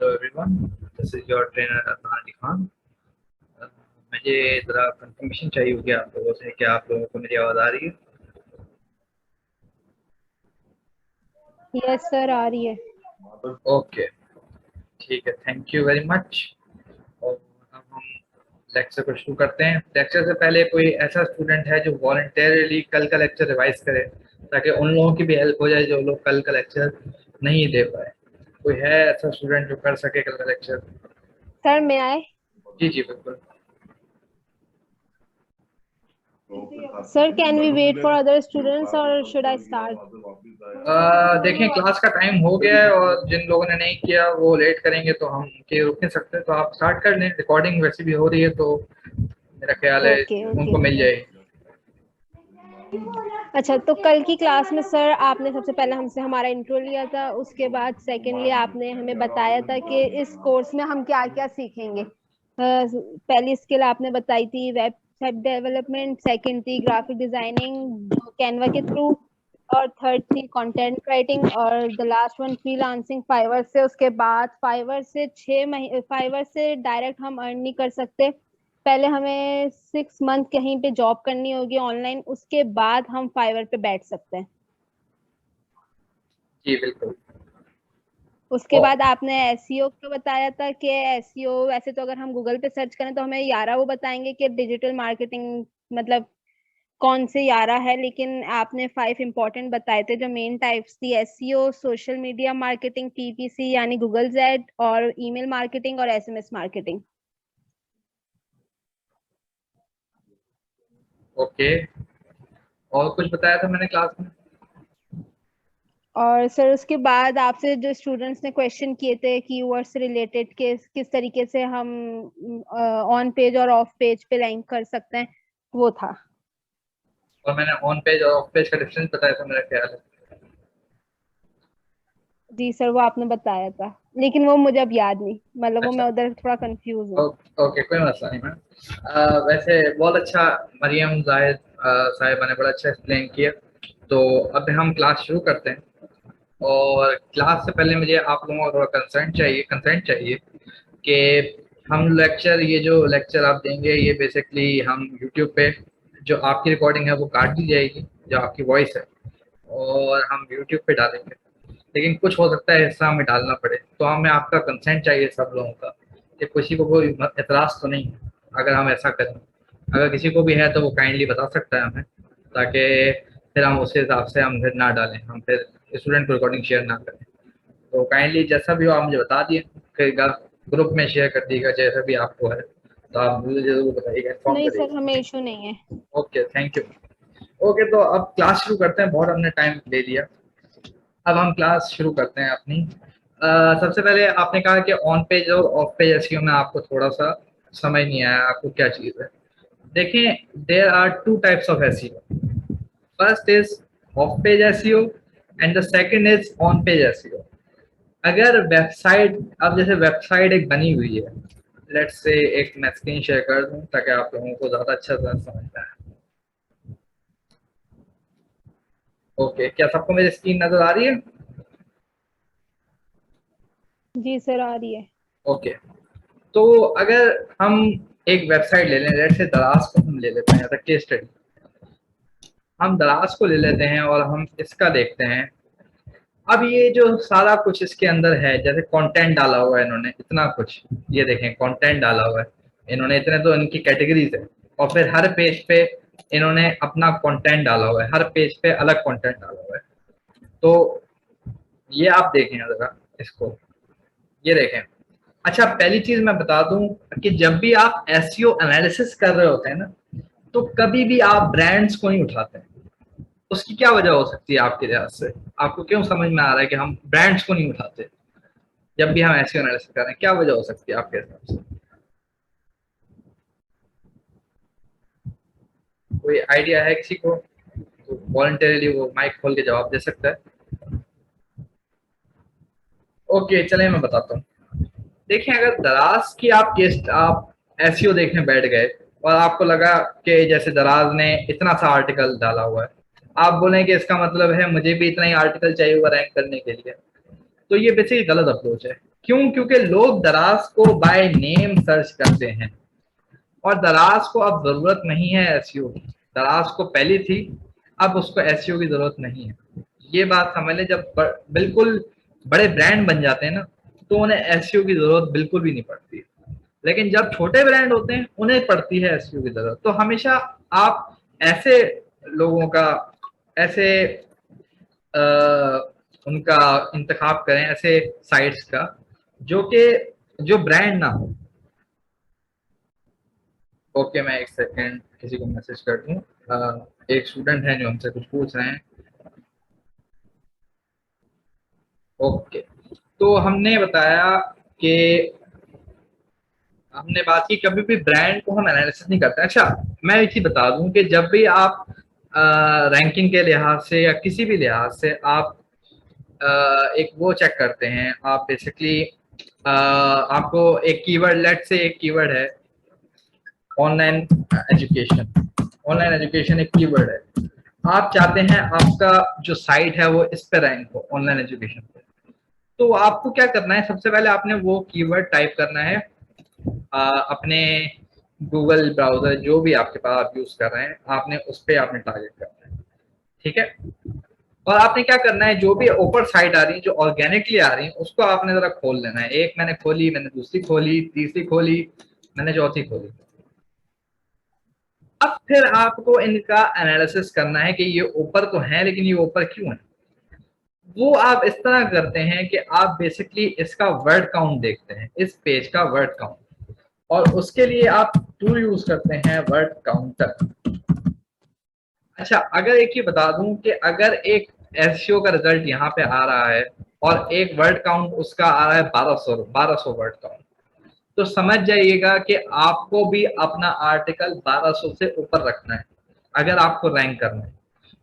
Hello everyone, this is your trainer Adnan Ali Khan. मुझे ज़रा confirmation चाहिए होगी आप लोगों से कि आप लोगों को मेरी आवाज़ आ रही है। यस सर, आ रही है। ओके, ठीक है, थैंक यू वेरी मच। और अब हम लेक्चर को शुरू करते हैं। लेक्चर से पहले कोई ऐसा स्टूडेंट है जो वॉलंटियरली कल का लेक्चर रिवाइज करे, ताकि उन लोगों की भी हेल्प हो जाए जो लोग कल का लेक्चर नहीं दे पाए। कोई है ऐसा स्टूडेंट जो कर सके कल का लेक्चर? सर मैं आए। जी जी बिल्कुल। Sir can we wait for other students और शुड आई स्टार्ट? देखें, क्लास का टाइम हो गया है और जिन लोगों ने नहीं किया वो लेट करेंगे तो हम के रुक नहीं सकते, तो आप स्टार्ट कर लें। रिकॉर्डिंग वैसे भी हो रही है तो मेरा ख्याल है ओके उनको ओके। मिल जाएगी। अच्छा, तो कल की क्लास में सर आपने सबसे पहले हमसे हमारा इंट्रो लिया था, उसके बाद सेकेंडली आपने हमें बताया था कि इस कोर्स में हम क्या क्या सीखेंगे। पहली स्किल आपने बताई थी वेब डेवलपमेंट, सेकंड थी ग्राफिक डिजाइनिंग कैनवा के थ्रू, और थर्ड थी कंटेंट राइटिंग, और the last one freelancing Fiverr से। उसके बाद फाइवर से 6 महीने फाइवर से डायरेक्ट हम अर्न नहीं कर सकते, पहले हमें 6 मंथ कहीं पे जॉब करनी होगी ऑनलाइन, उसके बाद हम फाइवर पे बैठ सकते हैं। जी बिल्कुल। उसके ओ, बाद आपने एसईओ का बताया था कि एसईओ वैसे तो अगर हम गूगल पे सर्च करें तो हमें यारा वो बताएंगे कि डिजिटल मार्केटिंग मतलब कौन से यारा है, लेकिन आपने 5 इंपॉर्टेंट बताए थे जो मेन टाइप्स थी: SEO, social media marketing, PPC यानी गूगल जेड, और ईमेल मार्केटिंग और एसएमएस मार्केटिंग। ओके, और कुछ बताया था मैंने क्लास में? और सर उसके बाद आपसे जो स्टूडेंट्स ने क्वेश्चन किए थे कीवर्ड से रिलेटेड के किस तरीके से हम ऑन पेज और ऑफ पेज पे रैंक कर सकते हैं, वो था। और मैंने ऑन पेज और ऑफ पेज का डिफरेंस बताया था मेरा ख्याल है। जी सर, वो आपने बताया था, लेकिन वो मुझे अब याद नहीं, मतलब वो अच्छा, मैं उधर थोड़ा कंफ्यूज हूँ। ओके, कोई मसला नहीं मैम। वैसे बहुत अच्छा, मरियम जाहिद साहिबा ने बड़ा अच्छा एक्सप्लेन किया। तो अब हम क्लास शुरू करते हैं। और क्लास से पहले मुझे आप लोगों का थोड़ा कंसेंट चाहिए कि हम लेक्चर, ये जो लेक्चर आप देंगे ये बेसिकली हम यूट्यूब पे जो आपकी रिकॉर्डिंग है वो काट दी जाएगी, जो आपकी वॉइस है, और हम यूट्यूब पे डालेंगे। लेकिन कुछ हो सकता है हिस्सा हमें डालना पड़े, तो हमें आपका कंसेंट चाहिए सब लोगों का कि किसी को कोई एतराज़ तो नहीं है अगर हम ऐसा करें। अगर किसी को भी है तो वो काइंडली बता सकता है हमें, ताकि फिर हम उस हिसाब से हम फिर ना डालें, हम फिर स्टूडेंट को रिकॉर्डिंग शेयर ना करें। तो काइंडली जैसा भी हो आप मुझे बता दिए, फिर ग्रुप में शेयर कर दीजिएगा जैसा भी आपको है, तो आप मुझे ज़रूर बताइएगा, इन्फॉर्म नहीं सर, हमें करिएगा। इशू नहीं है। Okay, thank you. ओके, तो अब क्लास शुरू करते हैं, बहुत हमने टाइम ले लिया। अब हम क्लास शुरू करते हैं अपनी। सबसे पहले आपने कहा कि ऑन पेज और ऑफ पेज एसईओ में आपको थोड़ा सा समझ नहीं आया, आपको क्या चीज़ है। देखें, there are two types of SEO. First is off page SEO and the second is on page SEO. अगर वेबसाइट, अब जैसे वेबसाइट एक बनी हुई है, लेट्स से एक मैं स्क्रीन शेयर कर दूं ताकि आप लोगों को ज़्यादा अच्छा से समझ में आए। ओके, क्या सबको मेरी स्क्रीन नज़र आ रही है? जी सर, आ रही है। ओके, तो अगर हम एक वेबसाइट ले लें, लेट्स से दराज को हम ले लेते हैं एज केस स्टडी। हम दराज को ले लेते हैं और हम इसका देखते हैं। अब ये जो सारा कुछ इसके अंदर है, जैसे कंटेंट डाला हुआ है इन्होंने इतना कुछ, ये देखें कंटेंट डाला हुआ है इन्होंने इतने, तो इनकी कैटेगरीज है। और फिर हर पेज पे इन्होंने अपना कंटेंट डाला हुआ है, हर पेज पे अलग कंटेंट डाला हुआ है। तो ये आप देखें जरा इसको, ये देखें। अच्छा, पहली चीज मैं बता दूं कि जब भी आप एसईओ एनालिसिस कर रहे होते हैं ना, तो कभी भी आप ब्रांड्स को नहीं उठाते हैं। उसकी क्या वजह हो सकती है आपके लिहाज से? आपको क्यों समझ में आ रहा है कि हम ब्रांड्स को नहीं उठाते जब भी हम एसईओ एनालिसिस कर रहे हैं? क्या वजह हो सकती है आपके हिसाब से? कोई आइडिया है किसी को तो वॉलंटरली वो माइक खोल के जवाब दे सकता है। ओके, चलें मैं बताता हूँ। देखें, अगर दराज की आप एसईओ देखने बैठ गए और आपको लगा कि जैसे दराज ने इतना सा आर्टिकल डाला हुआ है, आप बोलें कि इसका मतलब है मुझे भी इतना ही आर्टिकल चाहिए होगा रैंक करने के लिए। तो ये बेसिकली गलत अप्रोच है। क्यों? क्योंकि लोग दराज को बाय नेम सर्च करते हैं और दराज को अब जरूरत नहीं है एसईओ की। दराज को पहले थी, अब उसको एसईओ की जरूरत नहीं है। ये बात समझ लें। जब बिल्कुल बड़े ब्रांड बन जाते हैं ना, तो उन्हें एसईओ की जरूरत बिल्कुल भी नहीं पड़ती। लेकिन जब छोटे ब्रांड होते हैं उन्हें पड़ती है एसईओ की जरूरत। तो हमेशा आप ऐसे लोगों का, ऐसे उनका इंतखाब करें, ऐसे साइट्स का जो ब्रांड ना हो। ओके, मैं एक सेकेंड किसी को मैसेज कर दूं। एक स्टूडेंट है जो हमसे कुछ पूछ रहे हैं। ओके, तो हमने बताया कि हमने बात की कभी भी ब्रांड को हम एनालिसिस नहीं करते। अच्छा, मैं एक चीज बता दूं कि जब भी आप रैंकिंग के लिहाज से या किसी भी लिहाज से आप एक वो चेक करते हैं, आप बेसिकली आपको एक कीवर्ड, लेट से एक कीवर्ड है ऑनलाइन एजुकेशन। ऑनलाइन एजुकेशन एक कीवर्ड है। आप चाहते हैं आपका जो साइट है वो इस पे रैंक हो, ऑनलाइन एजुकेशन पे। तो आपको क्या करना है, सबसे पहले आपने वो कीवर्ड टाइप करना है अपने गूगल ब्राउजर, जो भी आपके पास आप यूज कर रहे हैं, आपने उस पर आपने टारगेट करना है। ठीक है। और आपने क्या करना है, जो भी ऊपर साइट आ रही है, जो ऑर्गेनिकली आ रही है, उसको आपने जरा खोल लेना है। एक मैंने खोली, मैंने दूसरी खोली, तीसरी खोली, मैंने चौथी खोली। अब फिर आपको इनका एनालिसिस करना है कि ये ऊपर तो है, लेकिन ये ऊपर क्यों है। वो आप इस तरह करते हैं कि आप बेसिकली इसका वर्ड काउंट देखते हैं, इस पेज का वर्ड काउंट, और उसके लिए आप टूल यूज करते हैं वर्ड काउंटर। अच्छा, अगर एक ही बता दूं कि अगर एक एसईओ का रिजल्ट यहाँ पे आ रहा है और एक वर्ड काउंट उसका आ रहा है 1200 वर्ड काउंट, तो समझ जाइएगा कि आपको भी अपना आर्टिकल 1200 से ऊपर रखना है अगर आपको रैंक करना है।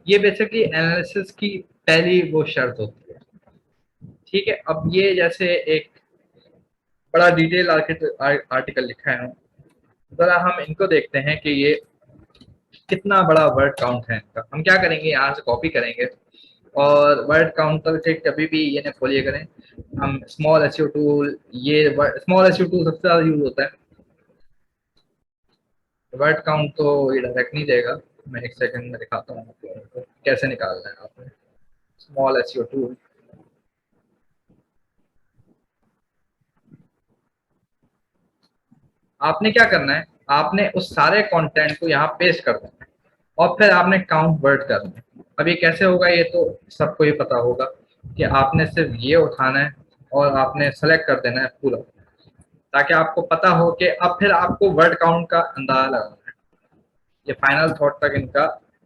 ये बेसिकली एनालिसिस की पहली वो शर्त होती है। ठीक है। अब ये जैसे एक बड़ा डिटेल आर्टिकल लिखा है, जरा हम इनको देखते हैं कि ये कितना बड़ा वर्ड काउंट है इनका। हम क्या करेंगे, यहाँ से कॉपी करेंगे और वर्ड काउंटर के कभी भी ये ना खोलिए करें। हम स्मॉल एसईओ टूल, ये स्मॉल एसईओ टूल सबसे ज्यादा यूज होता है। वर्ड काउंट तो ये डायरेक्ट नहीं देगा। मैं एक सेकंड में दिखाता हूँ आपको कैसे निकालना है। आपने स्मॉल एसईओ टूल, आपने क्या करना है, आपने उस सारे कंटेंट को यहाँ पेस्ट कर देना है और फिर आपने काउंट वर्ड करना है। अब ये कैसे होगा, ये तो सबको ही पता होगा कि आपने सिर्फ ये उठाना है और आपने सेलेक्ट कर देना है पूरा, ताकि आपको पता हो कि अब फिर आपको वर्ड काउंट का अंदाजा लगाना है। ये फाइनल थॉट तक इनका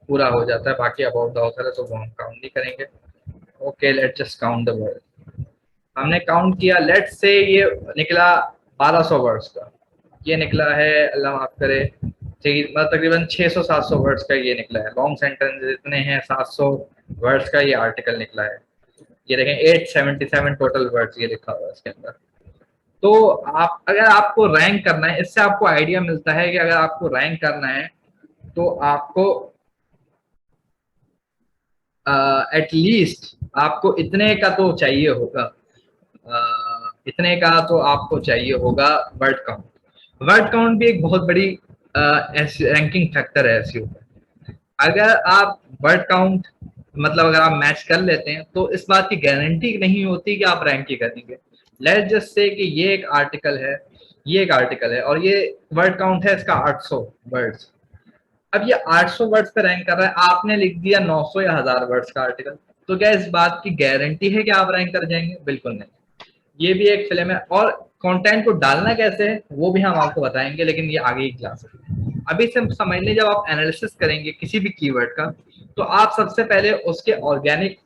पूरा हो जाता है। बाकी अबाउट द ऑथर है तो वो हम काउंट नहीं करेंगे। Okay, let's just count the word. हमने काउंट किया, लेट्स से ये निकला 1200 वर्ड्स का। ये निकला है, अल्लाह माफ करे, मतलब तकरीबन 600-700 वर्ड्स का ये निकला है। लॉन्ग सेंटेंस इतने हैं, 700 वर्ड्स का ये आर्टिकल निकला है। ये देखें 877 टोटल वर्ड्स ये लिखा हुआ है इसके अंदर। तो आप अगर आपको रैंक करना है, इससे आपको आइडिया मिलता है कि अगर आपको रैंक करना है तो आपको एटलीस्ट आपको इतने का तो चाहिए होगा, इतने का तो आपको चाहिए होगा वर्ड काउंट। वर्ड काउंट भी एक बहुत बड़ी रैंकिंग फैक्टर है एसईओ का। अगर आप वर्ड काउंट मतलब अगर आप मैच कर लेते हैं तो इस बात की गारंटी नहीं होती कि आप रैंक ही करेंगे। लेट्स जस्ट से कि ये एक आर्टिकल है, ये एक आर्टिकल है और ये वर्ड काउंट है इसका 800 वर्ड्स। अब ये 800 वर्ड्स पे रैंक कर रहा है, आपने लिख दिया 900 या 1000 वर्ड्स का आर्टिकल, तो क्या इस बात की गारंटी है कि आप रैंक कर जाएंगे? बिल्कुल नहीं। ये भी एक फिल्म है और कंटेंट को डालना कैसे है वो भी हम आपको बताएंगे, लेकिन ये आगे की क्लास है। अभी से समझ लें, जब आप एनालिसिस करेंगे किसी भी कीवर्ड का, तो आप सबसे पहले उसके ऑर्गेनिक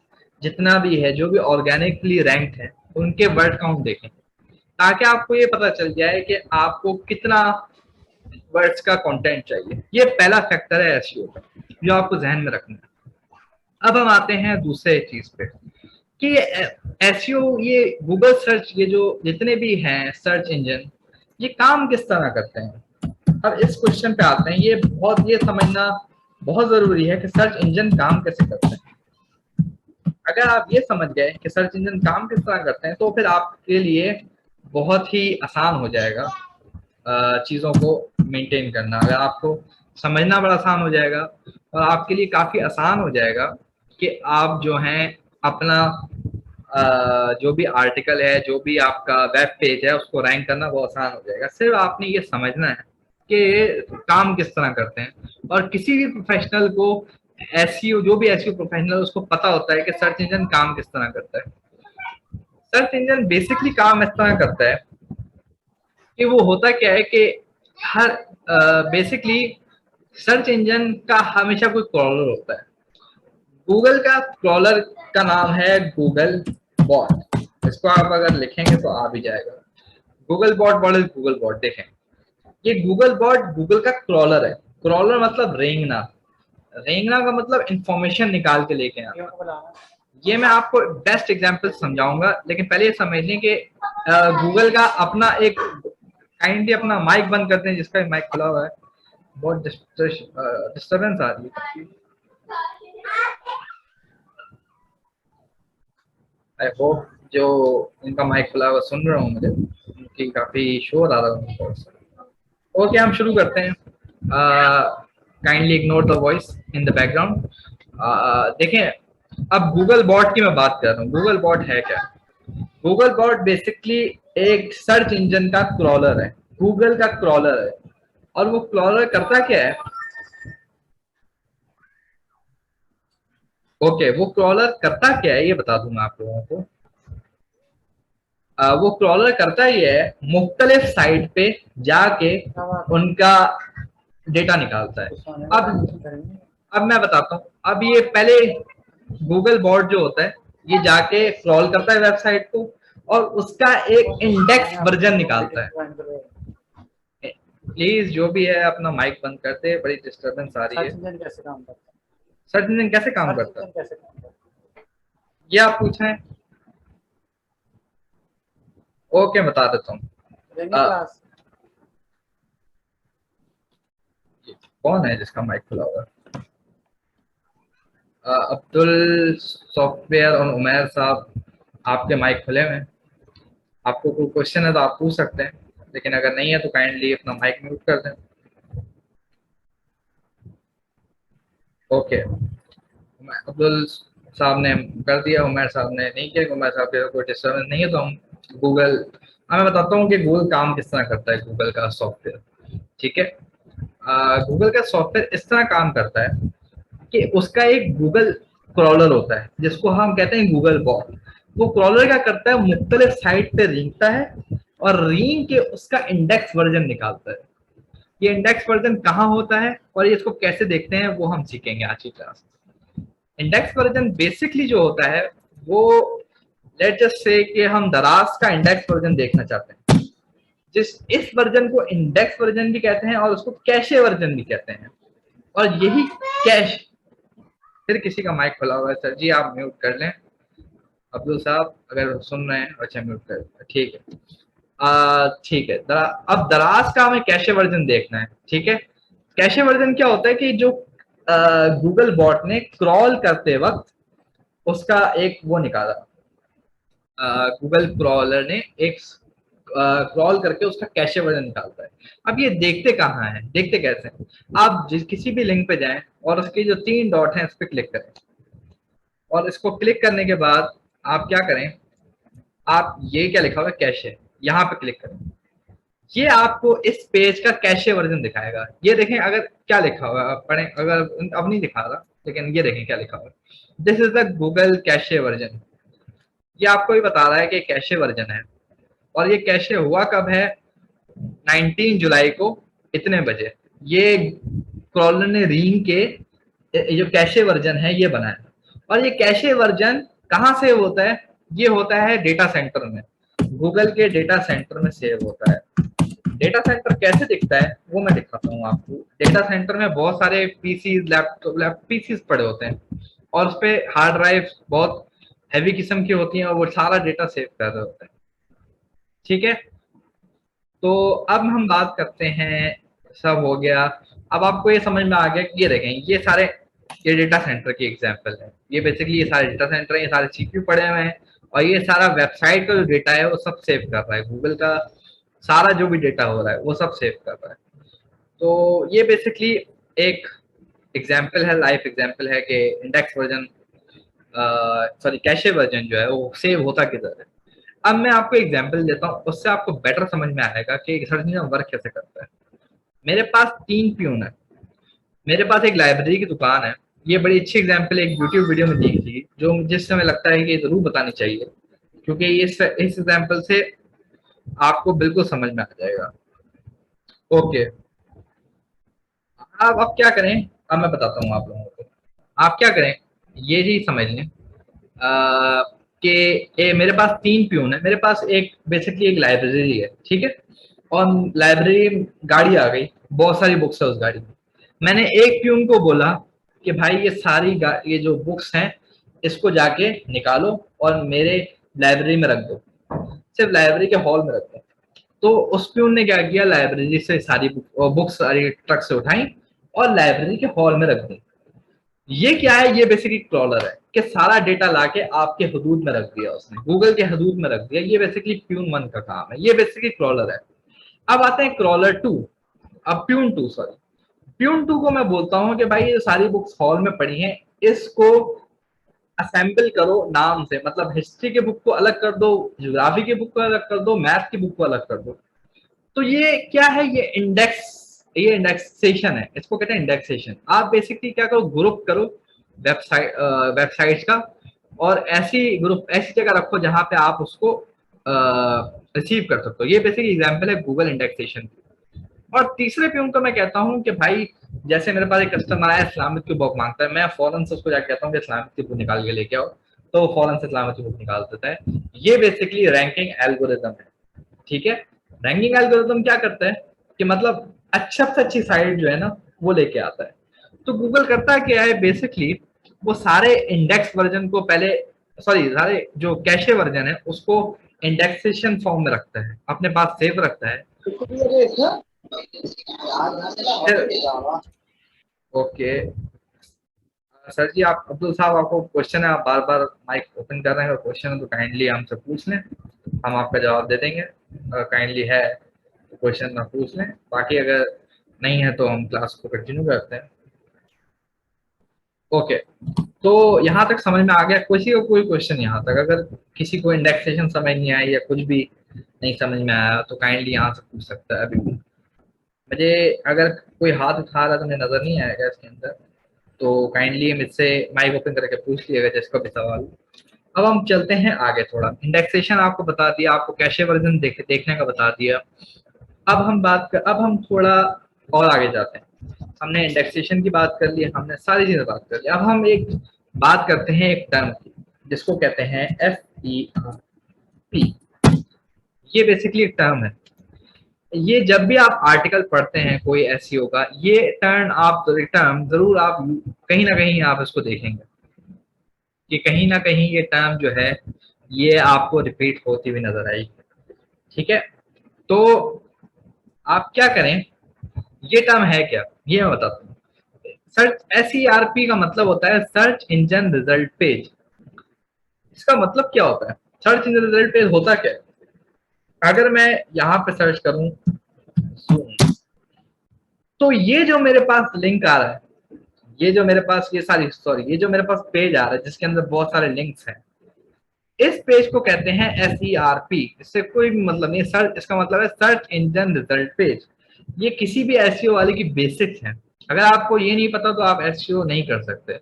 जितना भी है, जो भी ऑर्गेनिकली रैंक है, उनके वर्ड काउंट देखें, ताकि आपको ये पता चल जाए कि आपको कितना वर्ड्स का कंटेंट चाहिए। ये पहला फैक्टर है एसईओ का, जो आपको ध्यान में रखना है। अब हम आते हैं दूसरे चीज पे कि एसईओ, ये गूगल सर्च, ये जो जितने भी हैं सर्च इंजन, ये काम किस तरह करते हैं। अब इस क्वेश्चन पे आते हैं। ये समझना बहुत जरूरी है कि सर्च इंजन काम कैसे करते हैं। अगर आप ये समझ गए कि सर्च इंजन काम किस तरह करते हैं तो फिर आपके लिए बहुत ही आसान हो जाएगा चीज़ों को मेंटेन करना। अगर आपको समझना बड़ा आसान हो जाएगा और आपके लिए काफ़ी आसान हो जाएगा कि आप जो हैं अपना जो भी आर्टिकल है, जो भी आपका वेब पेज है, उसको रैंक करना बहुत आसान हो जाएगा। सिर्फ आपने ये समझना है कि काम किस तरह करते हैं। और किसी भी प्रोफेशनल को एसईओ, जो भी एसईओ प्रोफेशनल, उसको पता होता है कि सर्च इंजन काम किस तरह करता है। सर्च इंजन बेसिकली काम इस तरह करता है कि वो होता क्या है कि हर बेसिकली सर्च इंजन का हमेशा कोई क्रॉलर होता है। गूगल का क्रॉलर का नाम है गूगल बॉट। इसको आप अगर लिखेंगे तो आ भी जाएगा। Google bot, bot Google bot. देखें, ये गूगल बॉट गूगल का क्रॉलर है। क्रॉलर मतलब रेंगना। रेंगना का मतलब इंफॉर्मेशन निकाल के लेके आना। ये मैं आपको बेस्ट एग्जांपल समझाऊंगा, लेकिन पहले ये समझ लें कि गूगल का अपना एक, काइंडली अपना माइक बंद करते हैं, जिसका माइक खुला हुआ है। बहुत डिस्टर्बेंस आ रही है। आई होप जो इनका माइक खुला हुआ सुन रहा हूँ, मुझे उनकी काफी शोर आ रहा है। ओके, हम शुरू करते हैं। Kindly ignore the voice in the background. देखें, अब गूगल बॉट की मैं बात कर रहा हूँ। गूगल बॉट है क्या? गूगल बॉट बेसिकली एक सर्च इंजन का क्रॉलर है, गूगल का क्रॉलर है। और वो क्रॉलर करता क्या है? ओके, वो क्रॉलर करता क्या है ये बता दूंगा आप लोगों को। वो क्रॉलर करता ही है, मुख्तलिफ साइट पे जाके उनका डेटा निकालता है। अब मैं बताता हूँ। अब ये पहले गूगल बॉट जो होता है, ये जाके क्रॉल करता है वेबसाइट को और उसका एक इंडेक्स वर्जन निकालता है। प्लीज जो भी है अपना माइक बंद करते हैं, बड़ी डिस्टरबेंस आ रही है। सर्च इंजन कैसे काम करता है ये आप पूछ रहे हैं? ओके, बता देता हूँ। कौन है जिसका माइक खुला हुआ है? अब्दुल सॉफ्टवेयर और उमैर साहब, आपके माइक खुले हुए हैं। आपको कोई क्वेश्चन है तो आप पूछ सकते हैं, लेकिन अगर नहीं है तो काइंडली अपना माइक म्यूट कर दें। ओके, अब्दुल साहब ने कर दिया, उमैर साहब ने नहीं किया। उमैर साहब के कोई डिस्टर्बेंस नहीं है तो हम गूगल, मैं बताता हूँ कि गूगल काम किस तरह करता है, गूगल का सॉफ्टवेयर। ठीक है, गूगल का सॉफ्टवेयर इस तरह काम करता है कि उसका एक गूगल क्रॉलर होता है जिसको हम कहते हैं गूगल बॉट। वो क्रॉलर क्या करता है? मुख्तलिफ साइट पे रेंगता है और रेंग के उसका इंडेक्स वर्जन निकालता है। ये इंडेक्स वर्जन कहाँ होता है और ये इसको कैसे देखते हैं वो हम सीखेंगे आज की क्लास में। इंडेक्स वर्जन बेसिकली जो होता है वो, लेट्स जस्ट से कि हम दराज का इंडेक्स वर्जन देखना चाहते हैं। इस वर्जन को इंडेक्स वर्जन भी कहते हैं और उसको कैशे वर्जन भी कहते हैं। और यही कैश, फिर किसी का माइक खुला हुआ है सर जी, आप म्यूट कर लें। अब्दुल साहब अगर सुन रहे हैं, अच्छा म्यूट कर, ठीक है। ठीक है। अब दराज का हमें कैशे वर्जन देखना है। ठीक है, कैशे वर्जन क्या होता है कि जो गूगल बॉट ने क्रॉल करते वक्त उसका एक वो निकाला, गूगल क्रॉलर ने एक क्रॉल करके उसका कैशे वर्जन निकालता है। अब ये देखते कहाँ है, देखते कैसे हैं? आप किसी भी लिंक पे जाएं और उसके जो 3 डॉट हैं इस पे क्लिक करें और इसको क्लिक करने के बाद आप क्या करें, आप ये क्या लिखा हुआ है कैशे, यहाँ पे क्लिक करें। ये आपको इस पेज का कैशे वर्जन दिखाएगा। ये देखें अगर क्या लिखा हुआ है, आप पढ़ें। अगर अब नहीं दिखा रहा, लेकिन ये देखें क्या लिखा हुआ है, this is the Google cache version. ये आपको ही बता रहा है कि कैशे वर्जन है। और ये कैशे हुआ कब है? 19 जुलाई को इतने बजे। ये क्रॉलर ने रीन के जो कैशे वर्जन है ये बनाया। और ये कैशे वर्जन कहाँ सेव होता है? ये होता है डेटा सेंटर में, गूगल के डेटा सेंटर में सेव होता है। डेटा सेंटर कैसे दिखता है वो मैं दिखाता हूँ आपको। डेटा सेंटर में बहुत सारे पीसीज, लैपटॉप पीसीज पड़े होते हैं और उस पे हार्ड ड्राइव बहुत हैवी किस्म की होती हैं और वो सारा डेटा सेव कर रहे होते हैं। ठीक है, तो अब हम बात करते हैं, सब हो गया। अब आपको ये समझ में आ गया कि ये देखें, ये सारे ये डेटा सेंटर की एग्जांपल है। ये बेसिकली ये सारे डेटा सेंटर हैं, ये सारे सीपीयू पड़े हुए हैं और ये सारा वेबसाइट का जो डेटा है वो सब सेव कर रहा है। गूगल का सारा जो भी डेटा हो रहा है वो सब सेव कर रहा है। तो ये बेसिकली एक एग्जाम्पल है, लाइव एग्जाम्पल है कि index version sorry cache version जो है वो सेव होता किधर है। अब मैं आपको एग्जाम्पल देता हूँ, उससे आपको बेटर समझ में आएगा कि सर्च इंजन वर्क कैसे करता है। मेरे पास 3 प्यून है, मेरे पास एक लाइब्रेरी की दुकान है। ये बड़ी अच्छी एग्जाम्पल एक यूट्यूब वीडियो में दी थी जो जिससे हमें लगता है कि जरूर बतानी चाहिए, क्योंकि इस एग्जाम्पल से आपको बिल्कुल समझ में आ जाएगा। ओके, अब क्या करें, अब मैं बताता हूँ आप लोगों को। आप क्या करें, ये जी समझ लें कि मेरे पास 3 प्यून है। मेरे पास एक बेसिकली एक लाइब्रेरी है, ठीक है, और लाइब्रेरी गाड़ी आ गई, बहुत सारी बुक्स है उस गाड़ी में। मैंने एक प्यून को बोला कि भाई ये सारी ये जो बुक्स हैं इसको जाके निकालो और मेरे लाइब्रेरी में रख दो, सिर्फ लाइब्रेरी के हॉल में रख दो। तो उस प्यून ने क्या किया, लाइब्रेरी से सारी बुक्स सारी ट्रक से उठाई और लाइब्रेरी के हॉल में रख दी। ये क्या है, ये बेसिकली क्रॉलर है कि सारा डेटा लाके आपके हदूद में रख दिया उसने, गूगल के हदूद में रख दिया। ये बेसिकली प्यून 1 का काम है, ये बेसिकली क्रॉलर है। अब आते हैं क्रॉलर 2, अब प्यून 2 सॉरी प्यून 2 को मैं बोलता हूं कि भाई ये सारी बुक्स हॉल में पड़ी हैं, इसको असेंबल करो नाम से, मतलब हिस्ट्री के बुक को अलग कर दो, ज्योग्राफी की बुक को अलग कर दो, मैथ की बुक को अलग कर दो। तो ये क्या है, ये इंडेक्सेशन है, इसको कहते हैं इंडेक्सेशन। आप बेसिकली क्या करो, ग्रुप करो वेबसाइट्स का, और ऐसी जगह रखो जहां पे आप उसको रिसीव कर सकते हो। ये बेसिकली एग्जांपल है गूगल इंडेक्सेशन की। और तीसरे पे उनको मैं कहता हूँ कि भाई जैसे मेरे पास एक कस्टमर आया, इस्लामिक की बुक मांगता है, मैं फौरन से उसको जाकर कहता हूँ कि इस्लामिक की बुक निकाल के लेके आओ, तो वो फौरन से इस्लामिक की बुक निकाल देता है। ये बेसिकली रैंकिंग एल्गोरिदम है, ठीक है। रैंकिंग एल्गोरिदम क्या करता है कि मतलब अच्छा से अच्छी साइट जो है ना वो लेके आता है। तो गूगल करता है क्या है, बेसिकली वो सारे इंडेक्स वर्जन को पहले, सॉरी सारे जो कैशे वर्जन है उसको इंडेक्सेशन फॉर्म में रखता है, अपने पास सेव रखता है। ओके सर जी, आप अब्दुल साहब, आपको क्वेश्चन है, आप बार बार माइक ओपन कर रहे हैं, और क्वेश्चन है तो काइंडली हमसे पूछ लें, हम आपका जवाब दे देंगे। काइंडली है तो क्वेश्चन ना पूछ लें, बाकी अगर नहीं है तो हम क्लास को कंटिन्यू करते हैं। ओके, तो यहाँ तक समझ में आ गया? किसी को कोई क्वेश्चन यहाँ तक, अगर किसी को इंडेक्सेशन समझ नहीं आई या कुछ भी नहीं समझ में आया तो काइंडली यहाँ से पूछ सकता है अभी भी। मुझे अगर कोई हाथ उठा रहा है तो मुझे नजर नहीं आएगा इसके अंदर, तो काइंडली मुझसे माइक ओपन करके पूछ लिएगा जिसका भी सवाल। अब हम चलते हैं आगे, थोड़ा इंडेक्सेशन आपको बता दिया, आपको कैशे वर्जन देखने का बता दिया। अब हम थोड़ा और आगे जाते हैं। हमने इंडेक्सेशन की बात कर ली, हमने सारी चीजें बात कर ली। अब हम एक बात करते हैं एक टर्म की जिसको कहते हैं FERP। ये बेसिकली एक टर्म है। ये जब भी आप आर्टिकल पढ़ते हैं कोई एसईओ का, ये टर्म जरूर आप कहीं ना कहीं आप इसको देखेंगे कि कहीं ना कहीं ये टर्म जो है ये आपको रिपीट होती हुई नजर आएगी, ठीक है। तो आप क्या करें, ये टर्म है क्या, ये मैं बताता हूँ। सर्च SERP का मतलब होता है सर्च इंजन रिजल्ट पेज। इसका मतलब क्या होता है, सर्च इंजन रिजल्ट पेज होता क्या है? अगर मैं यहाँ पे सर्च करूं तो ये जो मेरे पास लिंक आ रहा है, ये जो मेरे पास ये जो मेरे पास पेज आ रहा है जिसके अंदर बहुत सारे लिंक्स हैं, इस पेज को कहते हैं SERP। इससे कोई भी मतलब नहीं, सर्च इसका मतलब है सर्च इंजन रिजल्ट पेज। ये किसी भी एसईओ वाले की बेसिक है। अगर आपको ये नहीं पता तो आप एसईओ नहीं कर सकते।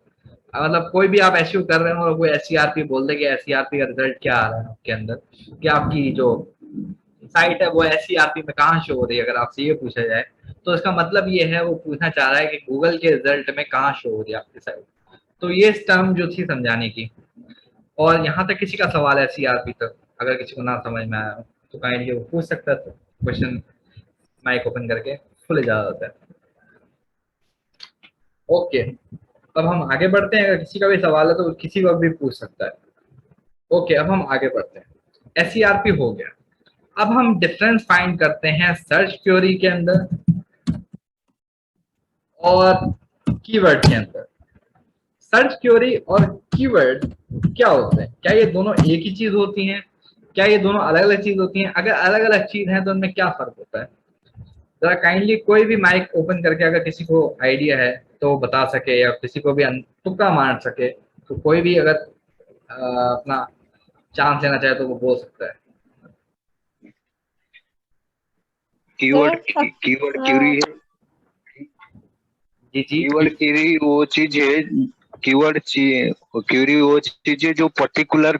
मतलब कोई भी आप एसईओ कर रहे हो और कोई SERP बोल दे कि SERP का रिजल्ट क्या आ रहा है आपके अंदर, कि आपकी जो साइट है वो SERP में कहाँ शो हो रही है, अगर आपसे ये पूछा जाए तो इसका मतलब ये है, वो पूछना चाह रहा है कि गूगल के रिजल्ट में कहाँ शो हो रही है आपकी साइट। तो ये टर्म जो थी समझाने की। और यहाँ तक किसी का सवाल है SERP तक, अगर किसी को ना समझ में आया तो काइंडली वो पूछ सकता है, तो क्वेश्चन माइक ओपन करके फुल इजाजत है। ओके, अब हम आगे बढ़ते हैं, अगर किसी का भी सवाल है तो किसी वक्त भी पूछ सकता है। ओके, अब हम आगे बढ़ते हैं। SERP हो गया। अब हम डिफरेंस फाइंड करते हैं सर्च क्वेरी के अंदर और कीवर्ड के अंदर। सर्च क्वेरी और कीवर्ड क्या होते हैं? क्या ये दोनों एक ही चीज होती हैं? क्या ये दोनों अलग अलग चीज होती हैं? अगर अलग अलग चीज हैं तो उनमें क्या फर्क होता है? जरा काइंडली कोई भी माइक ओपन करके अगर किसी को आइडिया है तो बता सके, या किसी को भी तुक्का मार सके, तो कोई भी अगर अपना चांस लेना चाहे तो वो बोल सकता है। कीवर्ड कीवर्ड क्वेरी है। जी जी। कीवर्ड क्वेरी वो चीज है, कीवर्ड क्वेरी वो चीज है जो पर्टिकुलर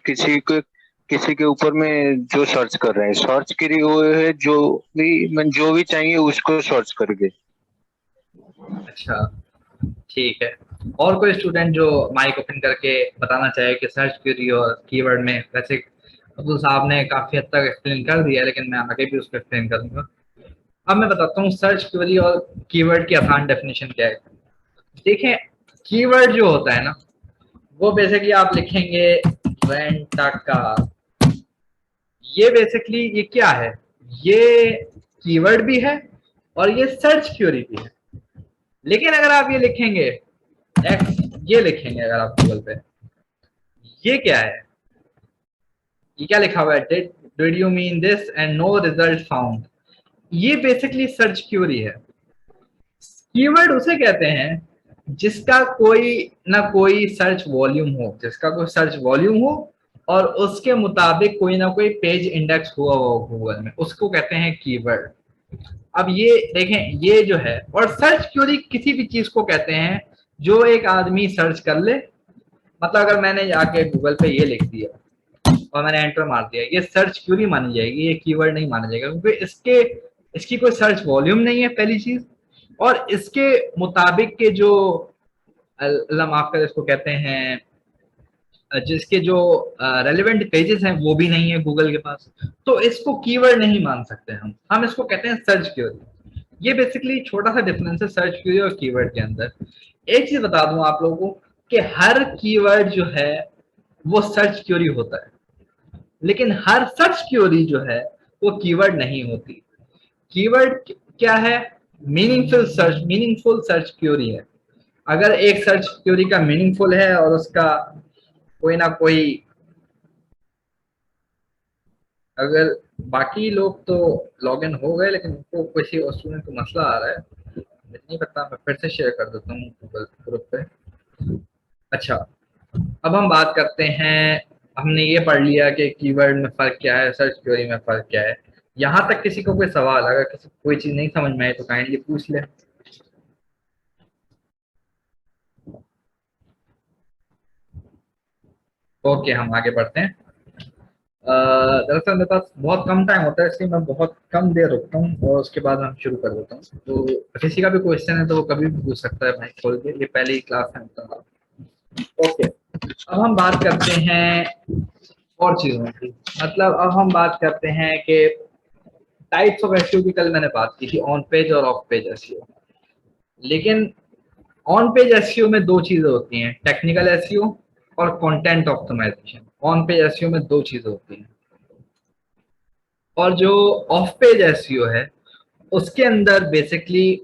किसी के ऊपर में जो सर्च कर रहे हैं। सर्च क्वेरी वो है जो भी चाहिए उसको सर्च करके। अच्छा ठीक है। और कोई स्टूडेंट जो माइक ओपन करके बताना चाहे कि सर्च क्वेरी और कीवर्ड में? वैसे अब्दुल साहब ने काफी हद तक एक्सप्लेन कर दिया, लेकिन मैं आगे भी उसको एक्सप्लेन करूंगा। अब मैं बताता हूँ सर्च क्वेरी और कीवर्ड की आसान डेफिनेशन क्या है। देखें, कीवर्ड जो होता है ना, वो बेसिकली आप लिखेंगे रेंट अ कार। ये बेसिकली ये क्या है? ये कीवर्ड भी है और ये सर्च क्वेरी भी है। लेकिन अगर आप ये लिखेंगे एक्स, ये लिखेंगे अगर आप गूगल पे, ये क्या है? ये क्या लिखा हुआ है? Did you mean this and no result found. ये बेसिकली सर्च क्वेरी है। कीवर्ड उसे कहते हैं जिसका कोई ना कोई सर्च वॉल्यूम हो, जिसका कोई सर्च वॉल्यूम हो और उसके मुताबिक कोई ना कोई पेज इंडेक्स हुआ हो गूगल में, उसको कहते हैं कीवर्ड। अब ये देखें, ये जो है, और सर्च क्वेरी किसी भी चीज को कहते हैं जो एक आदमी सर्च कर ले। मतलब अगर मैंने जाके गूगल पे ये लिख दिया और मैंने एंटर मार दिया, ये सर्च क्वेरी मानी जाएगी, ये कीवर्ड नहीं माना जाएगा, क्योंकि इसकी कोई सर्च वॉल्यूम नहीं है पहली चीज, और इसके मुताबिक के जो अल्लाह माफ कर इसको कहते हैं, जिसके जो रेलिवेंट पेजेस हैं वो भी नहीं है गूगल के पास, तो इसको कीवर्ड नहीं मान सकते हम इसको कहते हैं सर्च क्वेरी। ये बेसिकली छोटा सा डिफरेंस है सर्च क्वेरी और कीवर्ड के अंदर। एक चीज बता दूं आप लोगों को कि हर कीवर्ड जो है वो सर्च क्वेरी होता है, लेकिन हर सर्च क्वेरी जो है वो कीवर्ड नहीं होती। कीवर्ड क्या है? मीनिंगफुल सर्च क्वेरी है। अगर एक सर्च क्वेरी का मीनिंगफुल है और उसका कोई ना कोई, अगर बाकी लोग तो लॉग इन हो गए लेकिन उनको किसी और स्टूडेंट को मसला आ रहा है, मुझे नहीं पता, मैं फिर से शेयर कर देता हूँ गूगल ग्रुप पे। अच्छा, अब हम बात करते हैं, हमने ये पढ़ लिया कि कीवर्ड में फर्क क्या है, सर्च क्वेरी में फर्क क्या है। यहाँ तक किसी को कोई सवाल, अगर किसी को कोई चीज नहीं समझ में आए तो काइंडली पूछ ले। ओके, हम आगे बढ़ते हैं। दरअसल मेरे पास बहुत कम टाइम होता है, इसलिए मैं बहुत कम देर रुकता हूँ और उसके बाद हम शुरू कर देता हूँ। तो किसी का भी क्वेश्चन है तो वो कभी भी पूछ सकता है भाई खोल के, ये पहली क्लास है तो। ओके, अब हम बात करते हैं और चीजों की। मतलब अब हम बात करते हैं कि टाइप्स ऑफ एसईओ की कल मैंने बात की थी, ऑन पेज और ऑफ पेज एसईओ। लेकिन ऑन पेज एसईओ में दो चीजें होती हैं, टेक्निकल एसईओ और content optimization. On page SEO में दो चीजें होती हैं। और जो ऑफ पेज एसईओ है उसके अंदर बेसिकली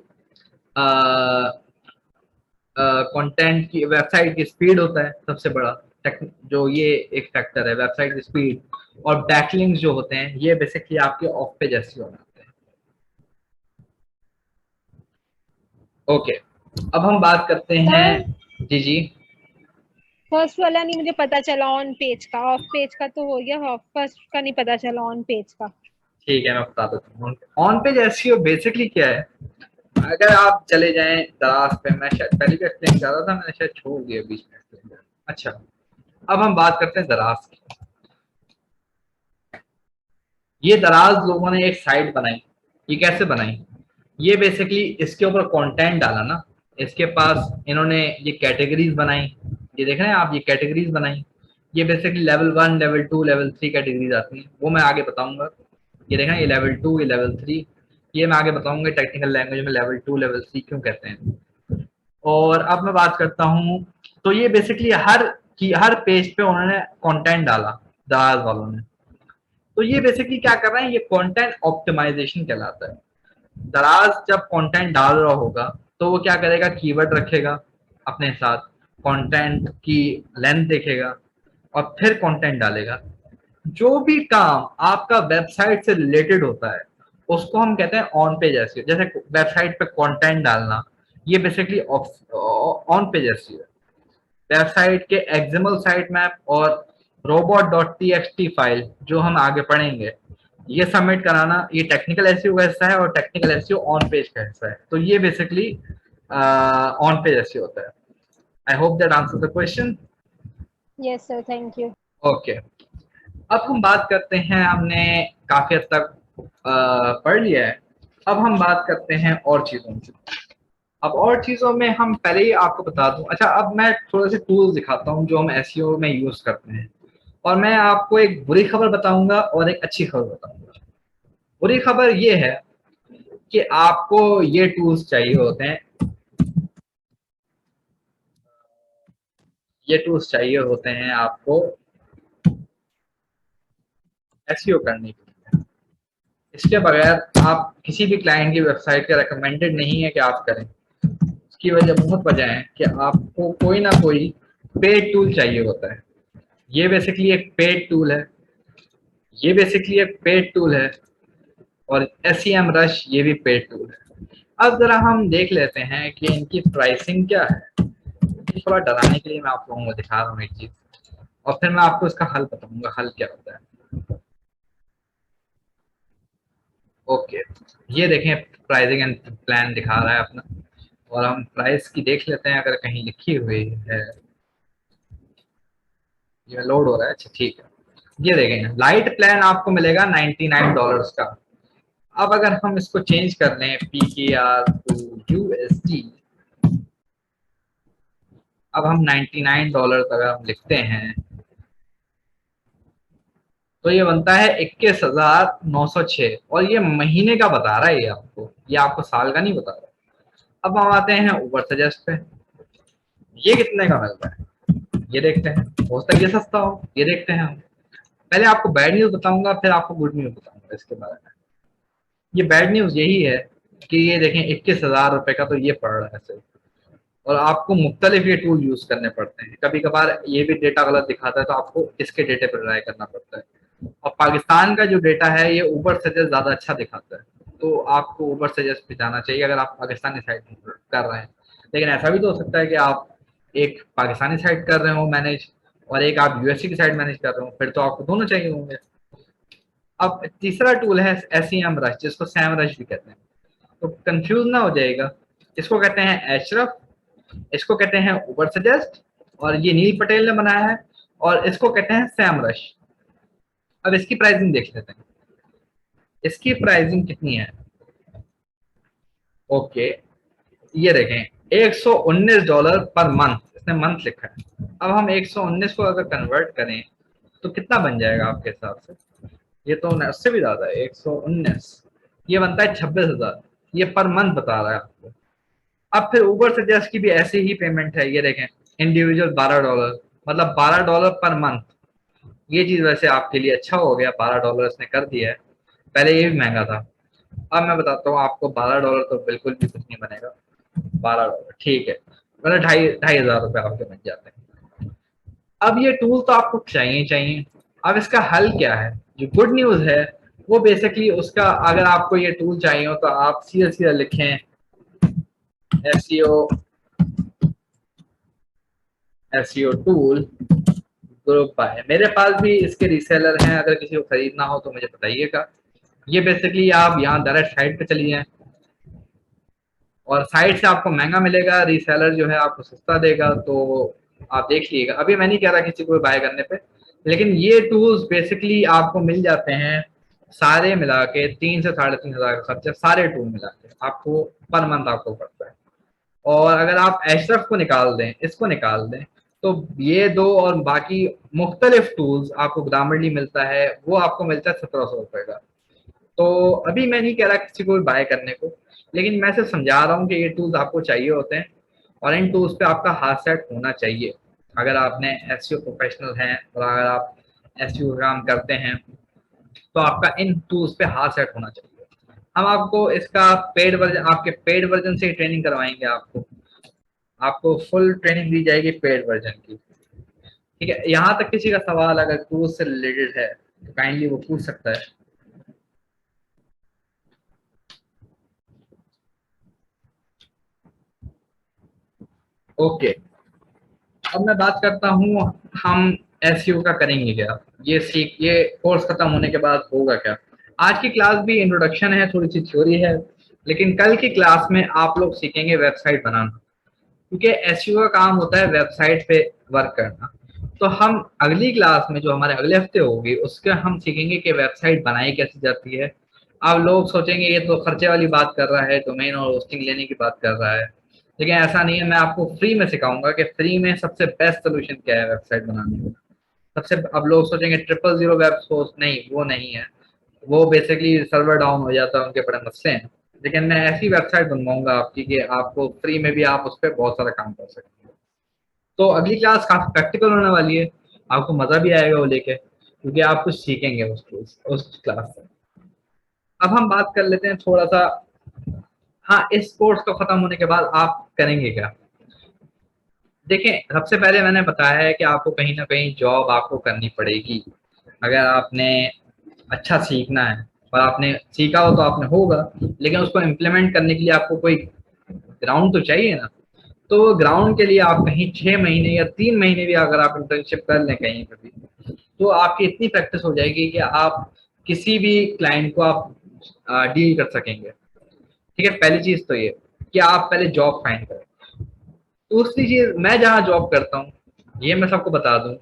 कंटेंट की, वेबसाइट की स्पीड होता है सबसे बड़ा जो ये एक फैक्टर है, वेबसाइट की स्पीड। और बैकलिंक्स जो होते हैं ये बेसिकली आपके ऑफ पेज एसईओ में आते हैं। ओके, अब हम बात करते हैं। जी जी। फर्स्ट वाला नहीं मुझे पता चला ऑन पेज का, ऑफ पेज का तो हो गया, फर्स्ट का नहीं पता चला ऑन पेज का। ठीक है, मैं बता देता हूँ ऑन पेज एसईओ बेसिकली क्या है। अगर आप चले जाएं दराज पे, मैं शायद पहले भी एक्सप्लेन कर रहा था, मैंने शायद छोड़ दिया बीच में explain। अच्छा, अब हम बात करते हैं दराज की। ये दराज लोगों ने एक साइट बनाई। ये कैसे बनाई? ये बेसिकली इसके ऊपर कंटेंट डाला ना, इसके पास इन्होंने ये कैटेगरीज बनाई। ये देख रहे हैं आप, ये कैटेगरीज बनाई। ये basically level 1, level 2, level 3 categories आती हैं, वो मैं आगे बताऊंगा। ये देखें, ये लेवल 2, ये लेवल 3, ये मैं आगे बताऊंगा टेक्निकल लैंग्वेज में लेवल 2, लेवल 3 क्यों कहते हैं। और अब मैं बात करता हूँ, तो ये बेसिकली हर पेज पे उन्होंने कंटेंट डाला दराज वालों ने। तो ये बेसिकली क्या कर रहे हैं, ये कंटेंट ऑप्टिमाइजेशन कहलाता है। दराज जब कंटेंट डाल रहा होगा तो वो क्या करेगा, कीवर्ड रखेगा अपने साथ, कंटेंट की लेंथ देखेगा और फिर कंटेंट डालेगा। जो भी काम आपका वेबसाइट से रिलेटेड होता है उसको हम कहते हैं ऑन पेज एसईओ। जैसे वेबसाइट पे कंटेंट डालना, ये बेसिकली ऑन पेज एसईओ है। वेबसाइट के एक्सएमएल साइट मैप और robot.txt फाइल जो हम आगे पढ़ेंगे, ये सबमिट कराना, ये टेक्निकल एसईओ का हिस्सा है और टेक्निकल एसईओ ऑन पेज का हिस्सा है। तो ये बेसिकली ऑन पेज एसईओ होता है। I hope that answer the question. Yes sir, thank you. Okay, अब हम बात करते हैं, हमने काफी हद तक पढ़ लिया है। अब हम बात करते हैं और चीजों की। अब और चीजों में हम पहले ही आपको बता दूं, अच्छा अब मैं थोड़े से टूल्स दिखाता हूं जो हम एसईओ में यूज करते हैं, और मैं आपको एक बुरी खबर बताऊंगा और एक अच्छी खबर बताऊंगा। बुरी खबर ये है कि आपको ये टूल्स चाहिए होते हैं, ये टूल्स चाहिए होते हैं आपको एसईओ करने के लिए। इसके बगैर आप किसी भी क्लाइंट की वेबसाइट का रिकमेंडेड नहीं है कि आप करें। इसकी वजह, बहुत वजह है कि आपको कोई ना कोई पेड टूल चाहिए होता है। ये बेसिकली एक पेड टूल है, ये बेसिकली एक पेड टूल है, और SEM रश ये भी पेड टूल है। अब जरा हम देख लेते हैं कि इनकी प्राइसिंग क्या है। थोड़ा डराने के लिए मैं आप लोगों को दिखा रहा हूँ एक चीज, और फिर मैं आपको इसका हल बताऊंगा, हल क्या होता है। ओके, ये देखें प्राइसिंग एंड प्लान दिखा रहा है अपना, और हम प्राइस की देख लेते हैं अगर कहीं लिखी हुई है। ये लोड हो रहा है, अच्छा ठीक है। ये देखें लाइट प्लान आपको मिलेगा $99 का। अब अगर हम इसको चेंज कर लें PKR टू USD, अब हम $99 अगर हम लिखते हैं तो ये बनता है 21,906, और ये महीने का बता रहा है ये आपको, ये आपको साल का नहीं बता रहा। अब हम आते हैं ऊबर सजेस्ट पे, ये कितने का मिलता है ये देखते हैं। हो सकता है ये सस्ता हो, ये देखते हैं हम। पहले आपको बैड न्यूज बताऊंगा, फिर आपको गुड न्यूज बताऊंगा इसके बारे में। ये बैड न्यूज यही है कि ये देखें 21,000 रुपए का तो ये पड़ रहा है सिर्फ, और आपको मुख्तलिफ ये टूल यूज करने पड़ते हैं। कभी कभार ये भी डेटा गलत दिखाता है तो आपको इसके डेटे पर रिलाय करना पड़ता है। और पाकिस्तान का जो डेटा है ये ऊबर सजेस्ट ज्यादा अच्छा दिखाता है, तो आपको ऊबर सजेस्ट पे जाना चाहिए अगर आप पाकिस्तानी साइट कर रहे हैं। लेकिन ऐसा भी तो हो सकता है कि आप एक पाकिस्तानी साइट कर रहे हो मैनेज, और एक आप यूएसए की साइट मैनेज कर रहे हो, फिर तो आपको दोनों चाहिए होंगे। अब तीसरा टूल है SEM रश, जिसको सैम रश भी कहते हैं। तो कंफ्यूज ना हो जाएगा, इसको कहते हैं एशरफ, इसको कहते हैं ऊबर सजेस्ट, और ये नील पटेल ने बनाया है, और इसको कहते हैं सैम रश। अब इसकी प्राइसिंग देख लेते हैं, इसकी प्राइसिंग कितनी है। ओके, ये देखें $119 पर मंथ, इसने मंथ लिखा है। अब हम 119 को अगर कन्वर्ट करें तो कितना बन जाएगा आपके हिसाब से। ये तो उससे भी ज्यादा है, 119, ये बनता है 26,000, ये पर मंथ बता रहा है आपको। अब फिर ऊबर सजेस्ट की भी ऐसी ही पेमेंट है, ये देखें इंडिविजुअल $12, मतलब $12 पर मंथ। ये चीज वैसे आपके लिए अच्छा हो गया, $12 इसने कर दिया है, पहले ये भी महंगा था। अब मैं बताता हूँ आपको, $12 तो बिल्कुल भी कुछ नहीं बनेगा। $12 ठीक है, मतलब ढाई ढाई हजार रुपये आपके बन जाते हैं। अब ये टूल तो आपको चाहिए चाहिए। अब इसका हल क्या है, जो गुड न्यूज है वो बेसिकली उसका, अगर आपको ये टूल चाहिए हो तो आप सीधा सीधा लिखें SEO टूल ग्रुप बाय। मेरे पास भी इसके रीसेलर हैं, अगर किसी को खरीदना हो तो मुझे बताइएगा। ये बेसिकली आप यहाँ डायरेक्ट साइट पे चलिए, और साइट से आपको महंगा मिलेगा, रीसेलर जो है आपको सस्ता देगा, तो आप देख लीजिएगा। अभी मैं नहीं कह रहा किसी को बाय करने पे, लेकिन ये टूल्स बेसिकली आपको मिल जाते हैं सारे मिला के 3 से 3,500 का खर्चा, सारे टूल मिला के आपको पर मंथ आपको पड़ता है। और अगर आप एशरफ को निकाल दें, इसको निकाल दें, तो ये दो और बाकी मुख्तलिफ टूल्स आपको ग्रामरली मिलता है, वो आपको मिलता है 1,700 रुपये का। तो अभी मैं नहीं कह रहा किसी को भी बाय करने को, लेकिन मैं सिर्फ समझा रहा हूँ कि ये टूल्स आपको चाहिए होते हैं, और इन टूल्स पे आपका हाथ सेट होना चाहिए। अगर आपने एसईओ प्रोफेशनल हैं और अगर आप एसईओ काम करते हैं तो आपका इन टूल्स पे हाथ सेट होना चाहिए। हम आपको इसका पेड वर्जन, आपके पेड वर्जन से ट्रेनिंग करवाएंगे आपको। आपको फुल ट्रेनिंग दी जाएगी पेड वर्जन की। ठीक है, यहाँ तक किसी का सवाल अगर कोर्स से रिलेटेड है तो काइंडली वो पूछ सकता है। ओके, अब मैं बात करता हूँ हम एसईओ का करेंगे क्या, ये कोर्स खत्म होने के बाद होगा क्या। आज की क्लास भी इंट्रोडक्शन है, थोड़ी सी थ्योरी है, लेकिन कल की क्लास में आप लोग सीखेंगे वेबसाइट बनाना, क्योंकि एसईओ का काम होता है वेबसाइट पे वर्क करना। तो हम अगली क्लास में जो हमारे अगले हफ्ते होगी उसके हम सीखेंगे कि वेबसाइट बनाई कैसे जाती है। आप लोग सोचेंगे ये तो खर्चे वाली बात कर रहा है, डोमेन और होस्टिंग लेने की बात कर रहा है, लेकिन ऐसा नहीं है। मैं आपको फ्री में सिखाऊंगा कि फ्री में सबसे बेस्ट सोल्यूशन क्या है वेबसाइट बनाने का। सबसे अब लोग सोचेंगे 000 वेब सोर्स, नहीं वो नहीं है, वो बेसिकली सर्वर डाउन हो जाता है, उनके बड़े मसले हैं। लेकिन मैं ऐसी वेबसाइट बनवाऊंगा आपकी कि आपको फ्री में भी आप उस पर बहुत सारा काम कर सकते हैं। तो अगली क्लास काफी प्रैक्टिकल होने वाली है, आपको मजा भी आएगा वो लेके, क्योंकि आप कुछ सीखेंगे उस क्लास से। अब हम बात कर लेते हैं थोड़ा सा, हाँ इस कोर्स को खत्म होने के बाद आप करेंगे क्या। देखें, सबसे पहले मैंने बताया है कि आपको कहीं ना कहीं जॉब आपको करनी पड़ेगी। अगर आपने अच्छा सीखना है और आपने सीखा हो तो आपने होगा, लेकिन उसको इम्प्लीमेंट करने के लिए आपको कोई ग्राउंड तो चाहिए ना। तो ग्राउंड के लिए आप कहीं 6 महीने या 3 महीने भी अगर आप इंटर्नशिप कर लें कहीं पर भी, तो आपकी इतनी प्रैक्टिस हो जाएगी कि आप किसी भी क्लाइंट को आप डील कर सकेंगे। ठीक है, पहली चीज तो ये कि आप पहले जॉब फाइंड करें। दूसरी चीज, मैं जहाँ जॉब करता हूँ, ये मैं सबको बता दूं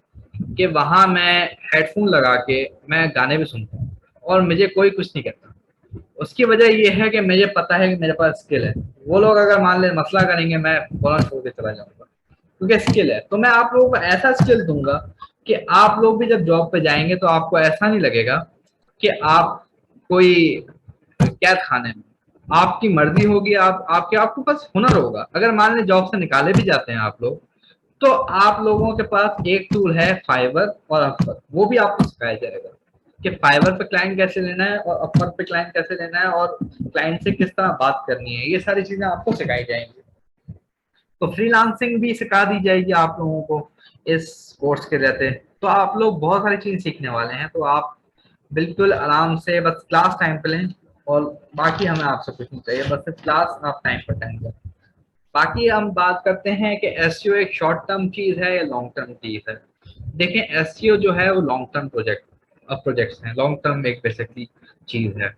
कि वहां मैं हेडफोन लगा के मैं गाने भी सुनता हूँ और मुझे कोई कुछ नहीं कहता। उसकी वजह ये है कि मुझे पता है कि मेरे पास स्किल है। वो लोग अगर मान ले मसला करेंगे, मैं फौरन छोड़ के चला जाऊंगा, क्योंकि स्किल है। तो मैं आप लोगों को ऐसा स्किल दूंगा कि आप लोग भी जब जॉब पे जाएंगे तो आपको ऐसा नहीं लगेगा कि आप कोई कैद खाने में, आपकी मर्जी होगी, आपके पास हुनर होगा। अगर मान लें जॉब से निकाले भी जाते हैं आप लोग, तो आप लोगों के पास एक टूल है फाइवर और अपवर, वो भी आपको सिखाया जाएगा कि फाइवर पे क्लाइंट कैसे लेना है और अपवर पे क्लाइंट कैसे लेना है और क्लाइंट से किस तरह बात करनी है। ये सारी चीजें आपको सिखाई जाएंगी। तो फ्रीलांसिंग भी सिखा दी जाएगी आप लोगों को इस कोर्स के रहते। तो आप लोग बहुत सारी चीजें सीखने वाले हैं, तो आप बिल्कुल आराम से बस क्लास टाइम पे लें, और बाकी हमें आपसे कुछ नहीं चाहिए, बस सिर्फ क्लास आप टाइम पर अटेंड करें। बाकी हम बात करते हैं कि एसईओ एक शॉर्ट टर्म चीज है या लॉन्ग टर्म चीज है। देखें, एसईओ जो है वो लॉन्ग टर्म प्रोजेक्ट्स हैं, लॉन्ग टर्म एक बेसिकली चीज है।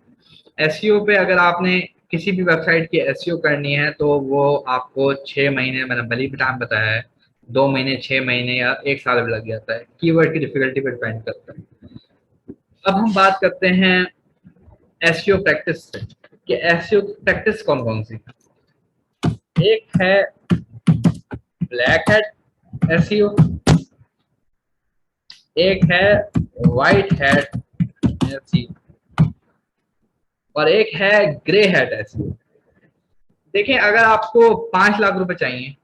एसईओ पे अगर आपने किसी भी वेबसाइट की एसईओ करनी है तो वो आपको 6 महीने, मैंने भली भी टाइम बताया है, 2 महीने, 6 महीने या 1 साल भी लग जाता है, कीवर्ड की डिफिकल्टी पर डिपेंड करता है। अब हम बात करते हैं एसईओ प्रैक्टिस से कि एसईओ प्रैक्टिस कौन कौन सी। एक है ब्लैक हैट एसईओ, एक है व्हाइट हैट एसईओ, और एक है ग्रे हैट एसईओ। देखें, अगर आपको 5 लाख रुपए चाहिए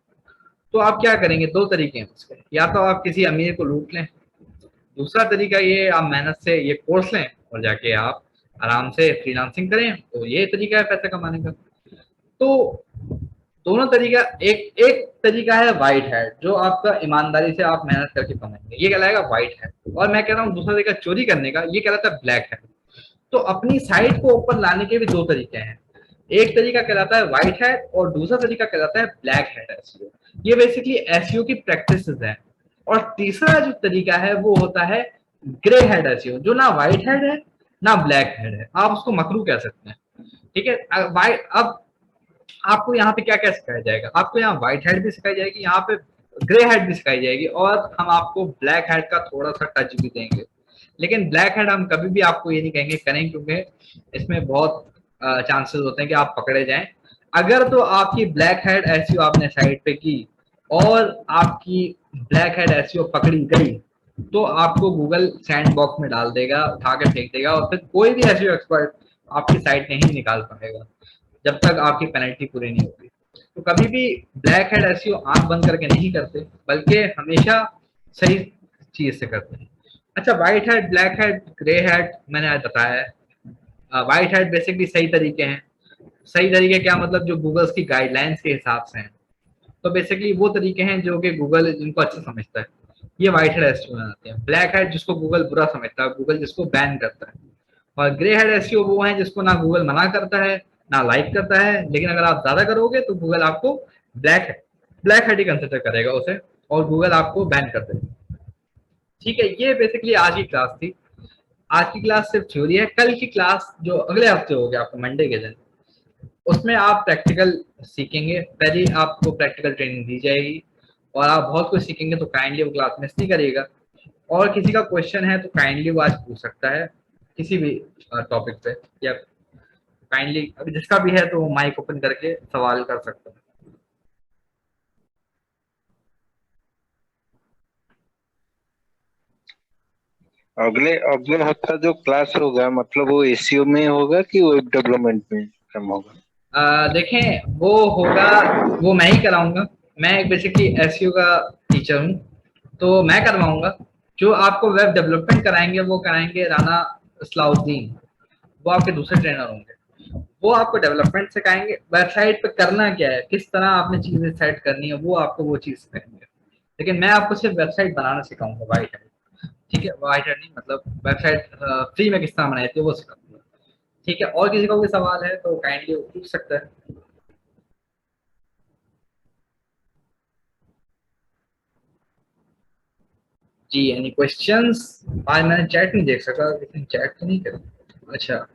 तो आप क्या करेंगे, दो तरीके हैं उसके। या तो आप किसी अमीर को लूट लें, दूसरा तरीका ये आप मेहनत से ये कोर्स लें और जाके आप आराम से फ्रीलांसिंग करें। तो ये तरीका है पैसे कमाने का। तो दोनों तरीका, एक एक तरीका है व्हाइट हैट, जो आपका ईमानदारी से आप मेहनत करके कमाएंगे, ये कहलाएगा व्हाइट हैट। और मैं कह रहा हूँ दूसरा तरीका चोरी करने का, ये कहलाता है ब्लैक हैट। तो अपनी साइट को ऊपर लाने के भी दो तरीके हैं, एक तरीका कहलाता है व्हाइट हैट और दूसरा तरीका कहलाता है ब्लैक हैट एसईओ। ये बेसिकली एसईओ की प्रैक्टिसेस हैं। और तीसरा जो तरीका है वो होता है ग्रे हेड एसईओ, जो ना व्हाइट हेड है ना ब्लैक हेड है, आप उसको मकरू कह सकते हैं। ठीक है, अब आपको यहाँ पे क्या क्या सिखाया जाएगा, आपको यहाँ व्हाइट हेड भी सिखाई जाएगी, यहाँ पे ग्रे हेड भी सिखाई जाएगी, और हम आपको ब्लैक हेड का थोड़ा सा टच भी देंगे। लेकिन ब्लैक हेड हम कभी भी आपको ये नहीं कहेंगे करें, क्योंकि इसमें बहुत चांसेस होते हैं कि आप पकड़े जाएं। अगर तो आपकी ब्लैक हेड एसईओ आपने साइट पे की और आपकी ब्लैक हेड एसईओ पकड़ी गई, तो आपको गूगल सैंडबॉक्स में डाल देगा, उठा के फेंक देगा, और फिर कोई भी एसईओ एक्सपर्ट आपकी साइट नहीं निकाल पाएगा जब तक आपकी पेनल्टी पूरी नहीं होगी। तो कभी भी ब्लैक हेड एसईओ आंख बंद करके नहीं करते, बल्कि हमेशा सही चीज से करते हैं। अच्छा, white head, black head, grey head मैंने आज बताया है। व्हाइट हेड बेसिकली सही तरीके हैं। सही तरीके क्या मतलब, जो गूगल्स की गाइडलाइंस के हिसाब से हैं। तो बेसिकली वो तरीके हैं जो कि गूगल जिनको अच्छा समझता है, ये व्हाइट हेड एसईओ बनाते हैं। ब्लैक हेड जिसको गूगल बुरा समझता है, गूगल जिसको बैन करता है। और ग्रे हेड एसईओ वो है जिसको ना गूगल मना करता है ना लाइक करता है, लेकिन अगर आप ज्यादा करोगे तो गूगल आपको ब्लैक हेड ही कंसिडर करेगा उसे, और गूगल आपको बैन कर देगा। ठीक है, ये बेसिकली आज की क्लास थी। आज की क्लास सिर्फ थ्योरी है। कल की क्लास जो अगले हफ्ते होगी आपको मंडे के दिन, उसमें आप प्रैक्टिकल सीखेंगे। पहले आपको प्रैक्टिकल ट्रेनिंग दी जाएगी और आप बहुत कुछ सीखेंगे, तो काइंडली वो क्लास मिस नहीं करिएगा। और किसी का क्वेश्चन है तो काइंडली वो आज पूछ सकता है किसी भी टॉपिक पे, या काइंडली अभी जिसका भी है तो माइक ओपन करके सवाल कर सकता है। अगले अगले हफ्ता जो क्लास होगा मतलब वो एसीओ में होगा कि वेब डेवलपमेंट में कम होगा? देखें, वो होगा, वो मैं ही कराऊंगा। मैं बेसिकली एसईओ का टीचर हूँ, तो मैं करवाऊंगा। जो आपको वेब डेवलपमेंट कराएंगे वो कराएंगे राना सलाउद्दीन, वो आपके दूसरे ट्रेनर होंगे। वो आपको डेवलपमेंट सिखाएंगे, वेबसाइट पे करना क्या है, किस तरह आपने चीजें सेट करनी है, वो आपको वो चीज सिखाएंगे। लेकिन मैं आपको सिर्फ वेबसाइट बनाना सिखाऊंगा, वाइट है। ठीक है, वाइट है नहीं, मतलब वेबसाइट फ्री में किस तरह बनाई थी वो सिखाऊंगा। ठीक है, और किसी का कोई सवाल है तो काइंडली पूछ सकता है। जी, एनी क्वेश्चंस? आज मैंने चैट नहीं देख सका, लेकिन चैट तो नहीं करी। अच्छा,